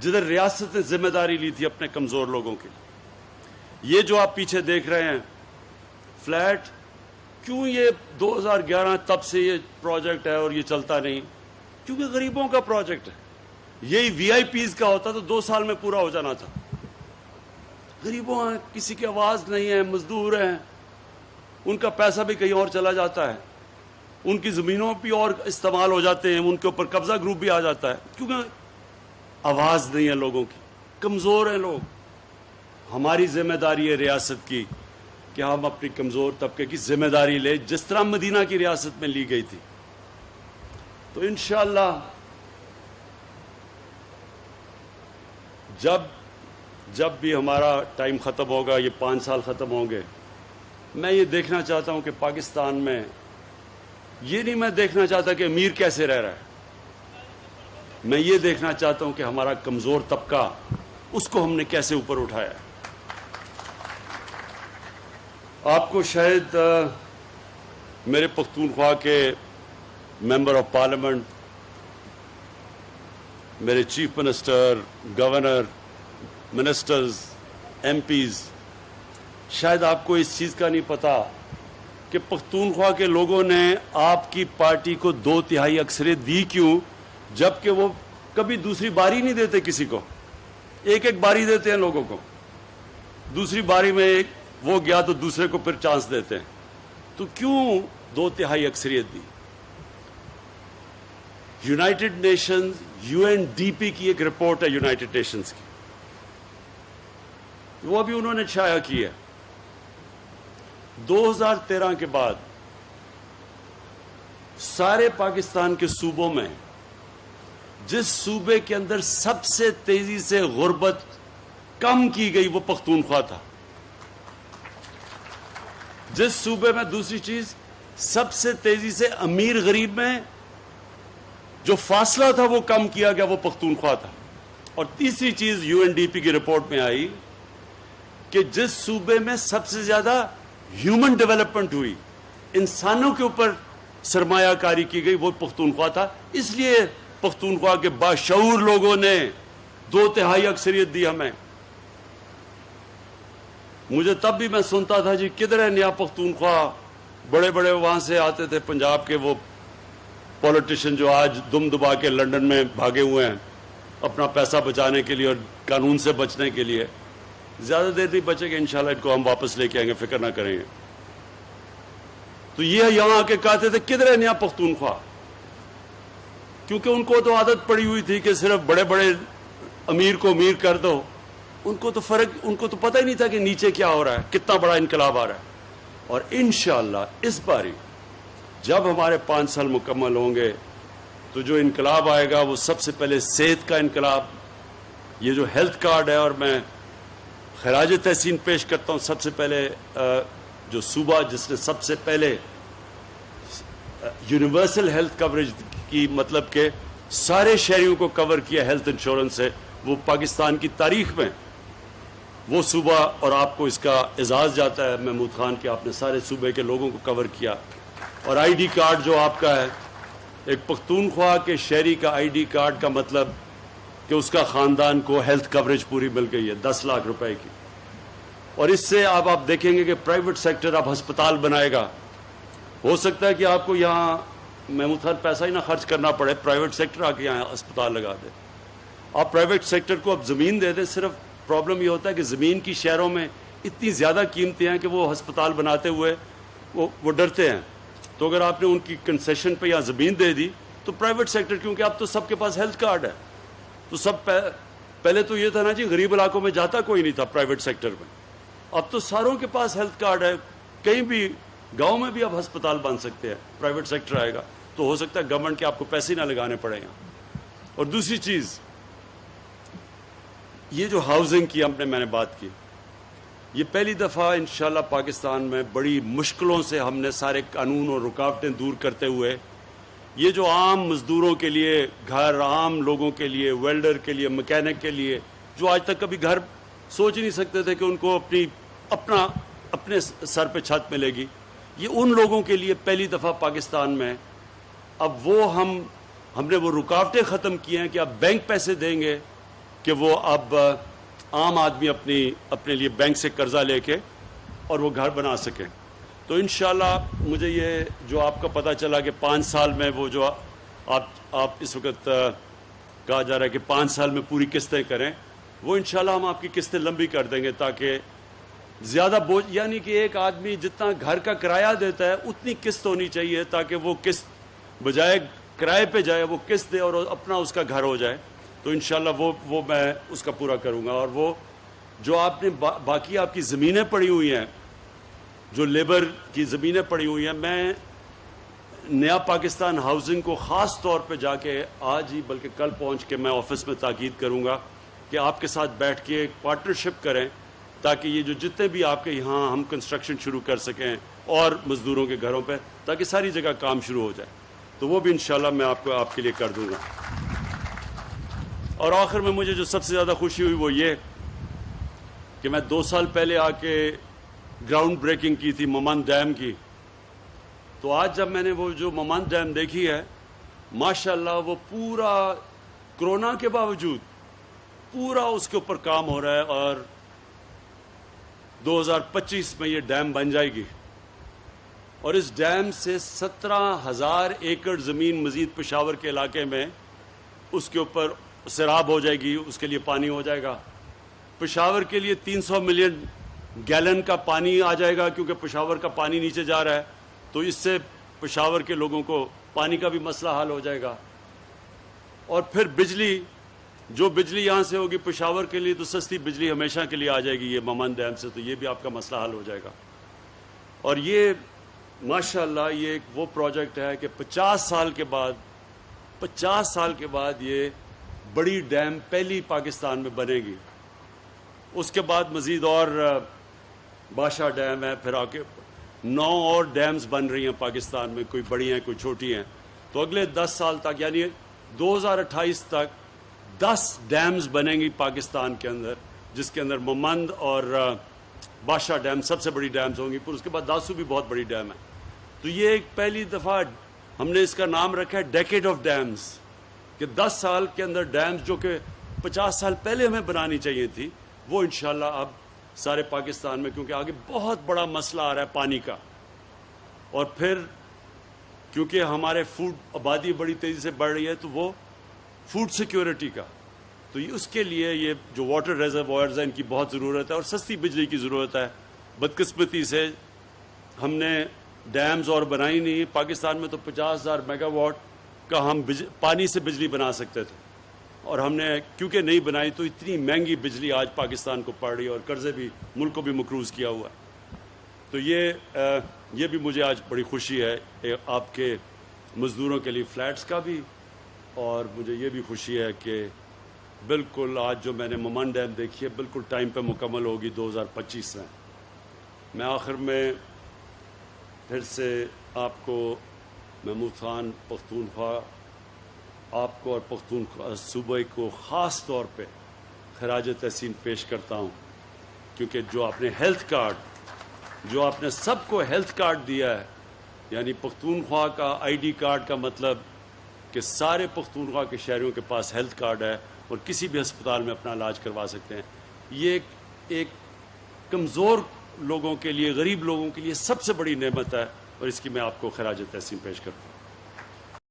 جدھر ریاست نے ذمہ داری لی تھی اپنے کمزور لوگوں کی. یہ جو آپ پیچھے دیکھ رہے ہیں فلیٹ، کیوں یہ 2011 تب سے یہ پروجیکٹ ہے اور یہ چلتا نہیں؟ کیونکہ غریبوں کا پروجیکٹ ہے. یہی وی آئی پیز کا ہوتا تو 2 سال میں پورا ہو جانا تھا. غریبوں ہیں، کسی کی آواز نہیں ہے، مزدور ہیں، ان کا پیسہ بھی کہیں اور چلا جاتا ہے، ان کی زمینوں بھی اور استعمال ہو جاتے ہیں، ان کے اوپر قبضہ گروپ بھی آ جاتا ہے، کیونکہ آواز نہیں ہے لوگوں کی، کمزور ہیں لوگ. ہماری ذمہ داری ہے ریاست کی کہ ہم اپنی کمزور طبقے کی ذمہ داری لیں، جس طرح مدینہ کی ریاست میں لی گئی تھی. تو انشاءاللہ جب بھی ہمارا ٹائم ختم ہوگا، یہ 5 سال ختم ہوں گے، میں یہ دیکھنا چاہتا ہوں کہ پاکستان میں یہ نہیں میں دیکھنا چاہتا کہ امیر کیسے رہ رہا ہے، میں یہ دیکھنا چاہتا ہوں کہ ہمارا کمزور طبقہ، اس کو ہم نے کیسے اوپر اٹھایا ہے. آپ کو شاید میرے پختونخوا کے ممبر آف پارلیمنٹ، میرے chief minister, governor, ministers, MPs, شاید آپ کو اس چیز کا نہیں پتا کہ پختونخوا کے لوگوں نے آپ کی پارٹی کو 2/3 اکثریت دی کیوں، جبکہ وہ کبھی دوسری باری نہیں دیتے کسی کو. ایک باری دیتے ہیں لوگوں کو، دوسری باری میں ایک وہ گیا تو دوسرے کو پھر چانس دیتے ہیں. تو کیوں 2/3 اکثریت دی؟ یونائٹڈ نیشنز UNDP کی ایک رپورٹ ہے یونائٹڈ نیشنز کی، وہ بھی انہوں نے شائع کی ہے. 2013 کے بعد سارے پاکستان کے صوبوں میں جس صوبے کے اندر سب سے تیزی سے غربت کم کی گئی وہ پختونخوا تھا. جس صوبے میں، دوسری چیز، سب سے تیزی سے امیر غریب میں جو فاصلہ تھا وہ کم کیا گیا وہ پختونخوا تھا. اور تیسری چیز UNDP کی رپورٹ میں آئی کہ جس صوبے میں سب سے زیادہ ہیومن ڈیولپمنٹ ہوئی، انسانوں کے اوپر سرمایہ کاری کی گئی، وہ پختونخوا تھا. اس لیے پختونخوا کے باشعور لوگوں نے 2/3 اکثریت دی ہمیں. مجھے تب بھی میں سنتا تھا جی کدھر ہے نیا پختونخوا، بڑے بڑے وہاں سے آتے تھے پنجاب کے وہ پولیٹیشین جو آج دم دبا کے لنڈن میں بھاگے ہوئے ہیں اپنا پیسہ بچانے کے لیے اور قانون سے بچنے کے لیے. زیادہ دیر نہیں بچے گا انشاءاللہ، ان کو ہم واپس لے کے آئیں گے، فکر نہ کریں گے. تو یہ یہاں آ کے کہتے تھے کدھر ہے نیا پختونخوا، کیونکہ ان کو تو عادت پڑی ہوئی تھی کہ صرف بڑے بڑے امیر کو امیر کر دو. ان کو تو پتہ ہی نہیں تھا کہ نیچے کیا ہو رہا ہے، کتنا بڑا انقلاب آ رہا ہے. اور انشاءاللہ اس باری جب ہمارے 5 سال مکمل ہوں گے تو جو انقلاب آئے گا وہ سب سے پہلے صحت کا انقلاب. یہ جو ہیلتھ کارڈ ہے، اور میں خراج تحسین پیش کرتا ہوں سب سے پہلے جو صوبہ جس نے سب سے پہلے یونیورسل ہیلتھ کوریج کی، مطلب کہ سارے شہریوں کو کور کیا ہیلتھ انشورنس سے، وہ پاکستان کی تاریخ میں وہ صوبہ. اور آپ کو اس کا اعزاز جاتا ہے محمود خان کہ آپ نے سارے صوبے کے لوگوں کو کور کیا. اور ID کارڈ جو آپ کا ہے، ایک پختونخوا کے شہری کا ID کارڈ کا مطلب کہ اس کا خاندان کو ہیلتھ کوریج پوری مل گئی ہے 10 لاکھ روپے کی. اور اس سے آپ دیکھیں گے کہ پرائیویٹ سیکٹر اب ہسپتال بنائے گا. ہو سکتا ہے کہ آپ کو یہاں محمود خان پیسہ ہی نہ خرچ کرنا پڑے، پرائیویٹ سیکٹر آ کے یہاں ہسپتال لگا دے. آپ پرائیویٹ سیکٹر کو اب زمین دے دیں. صرف پرابلم یہ ہوتا ہے کہ زمین کی شہروں میں اتنی زیادہ قیمتیں ہیں کہ وہ ہسپتال بناتے ہوئے وہ ڈرتے ہیں. تو اگر آپ نے ان کی کنسیشن پہ یہاں زمین دے دی تو پرائیویٹ سیکٹر، کیونکہ اب تو سب کے پاس ہیلتھ کارڈ ہے، تو سب پہلے تو یہ تھا نا جی غریب علاقوں میں جاتا کوئی نہیں تھا پرائیویٹ سیکٹر میں، اب تو ساروں کے پاس ہیلتھ کارڈ ہے. کہیں بھی گاؤں میں بھی اب ہسپتال بن سکتے ہیں، پرائیویٹ سیکٹر آئے گا تو ہو سکتا ہے گورنمنٹ کے آپ کو پیسے نہ لگانے پڑے گا. اور دوسری چیز، یہ جو ہاؤسنگ کی میں نے بات کی، یہ پہلی دفعہ انشاءاللہ پاکستان میں بڑی مشکلوں سے ہم نے سارے قانون اور رکاوٹیں دور کرتے ہوئے یہ جو عام مزدوروں کے لیے گھر، عام لوگوں کے لیے، ویلڈر کے لیے، مکینک کے لیے، جو آج تک کبھی گھر سوچ ہی نہیں سکتے تھے کہ ان کو اپنے سر پہ چھت ملے گی، یہ ان لوگوں کے لیے پہلی دفعہ پاکستان میں اب وہ ہم نے وہ رکاوٹیں ختم کی ہیں کہ اب بینک پیسے دیں گے کہ وہ اب عام آدمی اپنے لیے بینک سے قرضہ لے کے اور وہ گھر بنا سکیں. تو انشاءاللہ مجھے یہ جو آپ کا پتہ چلا کہ 5 سال میں وہ جو آپ اس وقت کہا جا رہا ہے کہ 5 سال میں پوری قسطیں کریں, وہ انشاءاللہ ہم آپ کی قسطیں لمبی کر دیں گے تاکہ زیادہ بوجھ, یعنی کہ ایک آدمی جتنا گھر کا کرایہ دیتا ہے اتنی قسط ہونی چاہیے تاکہ وہ قسط بجائے کرائے پہ جائے وہ قسط دے اور اپنا اس کا گھر ہو جائے. تو انشاءاللہ وہ میں اس کا پورا کروں گا. اور وہ جو آپ نے باقی آپ کی زمینیں پڑی ہوئی ہیں, جو لیبر کی زمینیں پڑی ہوئی ہیں, میں نیا پاکستان ہاؤسنگ کو خاص طور پہ جا کے آج ہی بلکہ کل پہنچ کے میں آفس میں تاکید کروں گا کہ آپ کے ساتھ بیٹھ کے ایک پارٹنرشپ کریں تاکہ یہ جو جتنے بھی آپ کے یہاں ہم کنسٹرکشن شروع کر سکیں اور مزدوروں کے گھروں پہ, تاکہ ساری جگہ کام شروع ہو جائے. تو وہ بھی انشاءاللہ میں آپ کے لیے کر دوں گا. اور آخر میں مجھے جو سب سے زیادہ خوشی ہوئی وہ یہ کہ میں 2 سال پہلے آ کے گراؤنڈ بریکنگ کی تھی ممند ڈیم کی. تو آج جب میں نے وہ جو ممند ڈیم دیکھی ہے, ماشاءاللہ وہ پورا کرونا کے باوجود پورا اس کے اوپر کام ہو رہا ہے اور 2025 میں یہ ڈیم بن جائے گی. اور اس ڈیم سے 17,000 ایکڑ زمین مزید پشاور کے علاقے میں اس کے اوپر سیراب ہو جائے گی, اس کے لیے پانی ہو جائے گا. پشاور کے لیے 300 ملین گیلن کا پانی آ جائے گا کیونکہ پشاور کا پانی نیچے جا رہا ہے. تو اس سے پشاور کے لوگوں کو پانی کا بھی مسئلہ حل ہو جائے گا. اور پھر بجلی, جو بجلی یہاں سے ہوگی پشاور کے لیے تو سستی بجلی ہمیشہ کے لیے آ جائے گی یہ ممند ڈیم سے, تو یہ بھی آپ کا مسئلہ حل ہو جائے گا. اور یہ ماشاءاللہ یہ ایک وہ پروجیکٹ ہے کہ 50 سال کے بعد یہ بڑی ڈیم پہلی پاکستان میں بنے گی. اس کے بعد مزید اور بادشاہ ڈیم ہے, پھر آگے 9 اور ڈیمز بن رہی ہیں پاکستان میں, کوئی بڑی ہیں کوئی چھوٹی ہیں. تو اگلے 10 سال تک یعنی 2028 تک 10 ڈیمز بنیں گی پاکستان کے اندر, جس کے اندر ممند اور بادشاہ ڈیم سب سے بڑی ڈیمز ہوں گی. پھر اس کے بعد داسو بھی بہت بڑی ڈیم ہے. تو یہ ایک پہلی دفعہ ہم نے اس کا نام رکھا ہے ڈیکیڈ آف ڈیمز, کہ 10 سال کے اندر ڈیمز جو کہ 50 سال پہلے ہمیں بنانی چاہیے تھی وہ انشاءاللہ اب سارے پاکستان میں, کیونکہ آگے بہت بڑا مسئلہ آ رہا ہے پانی کا. اور پھر کیونکہ ہمارے فوڈ آبادی بڑی تیزی سے بڑھ رہی ہے تو وہ فوڈ سیکیورٹی کا, تو اس کے لیے یہ جو واٹر ریزروائرز ہیں ان کی بہت ضرورت ہے اور سستی بجلی کی ضرورت ہے. بدقسمتی سے ہم نے ڈیمز اور بنائی نہیں. پاکستان میں تو 50,000 میگا واٹ کا ہم پانی سے بجلی بنا سکتے تھے, اور ہم نے کیونکہ نہیں بنائی تو اتنی مہنگی بجلی آج پاکستان کو پڑ رہی ہے اور قرضے بھی ملک کو بھی مقروض کیا ہوا ہے. تو یہ بھی مجھے آج بڑی خوشی ہے آپ کے مزدوروں کے لیے فلیٹس کا بھی, اور مجھے یہ بھی خوشی ہے کہ بالکل آج جو میں نے ممند ڈیم دیکھی ہے بالکل ٹائم پہ مکمل ہوگی 2025 میں. میں آخر میں پھر سے آپ کو محمود خان پختونخوا, آپ کو اور پختونخوا صوبے کو خاص طور پہ خراج تحسین پیش کرتا ہوں, کیونکہ جو آپ نے ہیلتھ کارڈ, جو آپ نے سب کو ہیلتھ کارڈ دیا ہے, یعنی پختونخوا کا آئی ڈی کارڈ کا مطلب کہ سارے پختونخوا کے شہریوں کے پاس ہیلتھ کارڈ ہے اور کسی بھی ہسپتال میں اپنا علاج کروا سکتے ہیں. یہ ایک کمزور لوگوں کے لیے, غریب لوگوں کے لیے سب سے بڑی نعمت ہے, اور اس کی میں آپ کو خراج تحسین پیش کرتا ہوں.